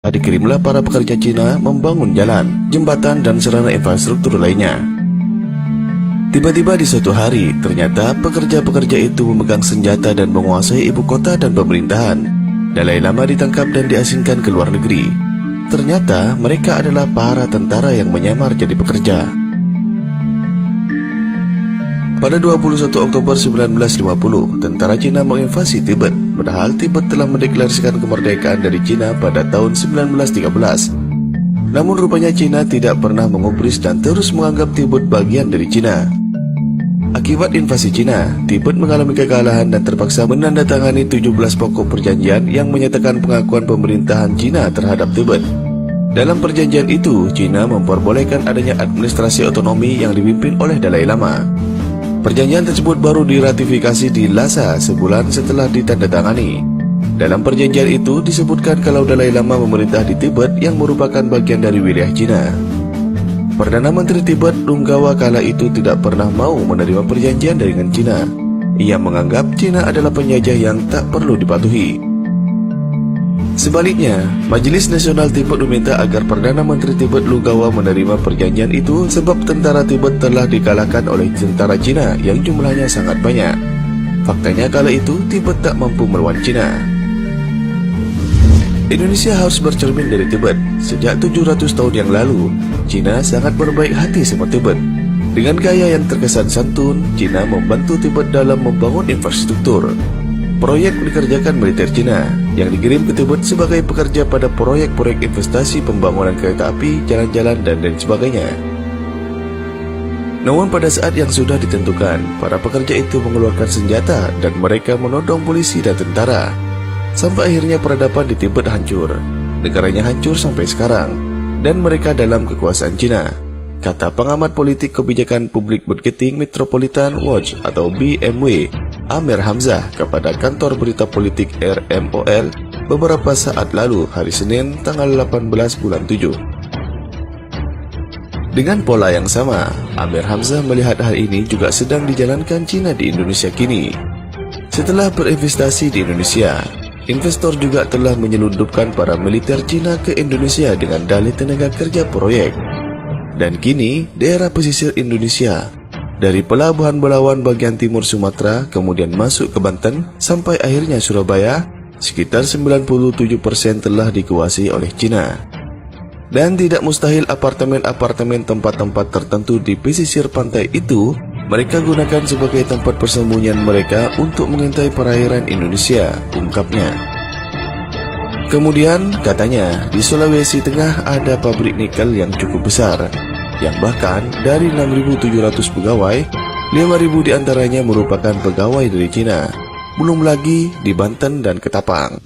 dikirimlah para pekerja Cina membangun jalan, jembatan, dan sarana infrastruktur lainnya. Tiba-tiba di suatu hari, ternyata pekerja-pekerja itu memegang senjata dan menguasai ibu kota dan pemerintahan. Dalai Lama ditangkap dan diasingkan ke luar negeri. Ternyata mereka adalah para tentara yang menyamar jadi pekerja. Pada 21 Oktober 1950, tentara Cina menginvasi Tibet, padahal Tibet telah mendeklarasikan kemerdekaan dari Cina pada tahun 1913. Namun rupanya Cina tidak pernah mengubris dan terus menganggap Tibet bagian dari Cina. Akibat invasi Cina, Tibet mengalami kekalahan dan terpaksa menandatangani 17 pokok perjanjian yang menyatakan pengakuan pemerintahan Cina terhadap Tibet. Dalam perjanjian itu, Cina memperbolehkan adanya administrasi otonomi yang dipimpin oleh Dalai Lama. Perjanjian tersebut baru diratifikasi di Lhasa sebulan setelah ditandatangani. Dalam perjanjian itu disebutkan kalau Dalai Lama memerintah di Tibet yang merupakan bagian dari wilayah Cina. Perdana Menteri Tibet Runggawa kala itu tidak pernah mau menerima perjanjian dengan Cina. Ia menganggap Cina adalah penjajah yang tak perlu dipatuhi. Sebaliknya, Majelis Nasional Tibet meminta agar Perdana Menteri Tibet Runggawa menerima perjanjian itu sebab tentara Tibet telah dikalahkan oleh tentara Cina yang jumlahnya sangat banyak. Faktanya kala itu Tibet tak mampu melawan Cina. Indonesia harus bercermin dari Tibet. Sejak 700 tahun yang lalu, Cina sangat berbaik hati sama Tibet. Dengan gaya yang terkesan santun, Cina membantu Tibet dalam membangun infrastruktur. Proyek dikerjakan militer Cina yang dikirim ke Tibet sebagai pekerja pada proyek-proyek investasi pembangunan kereta api, jalan-jalan, dan lain sebagainya. Namun pada saat yang sudah ditentukan, para pekerja itu mengeluarkan senjata dan mereka menodong polisi dan tentara. Sampai akhirnya peradaban di Tibet hancur. Negaranya hancur sampai sekarang, dan mereka dalam kekuasaan Cina, kata pengamat politik kebijakan publik Marketing Metropolitan Watch atau BMW, Amir Hamzah kepada kantor berita politik RMOL beberapa saat lalu hari Senin tanggal 18 bulan 7. Dengan pola yang sama, Amir Hamzah melihat hal ini juga sedang dijalankan Cina di Indonesia kini. Setelah berinvestasi di Indonesia, investor juga telah menyelundupkan para militer Cina ke Indonesia dengan dalih tenaga kerja proyek. Dan kini, daerah pesisir Indonesia, dari pelabuhan Belawan bagian timur Sumatera, kemudian masuk ke Banten, sampai akhirnya Surabaya, sekitar 97% telah dikuasai oleh Cina. Dan tidak mustahil apartemen-apartemen tempat-tempat tertentu di pesisir pantai itu mereka gunakan sebagai tempat persembunyian mereka untuk mengintai perairan Indonesia, ungkapnya. Kemudian, katanya, di Sulawesi Tengah ada pabrik nikel yang cukup besar, yang bahkan dari 6.700 pegawai, 5.000 diantaranya merupakan pegawai dari Cina, belum lagi di Banten dan Ketapang.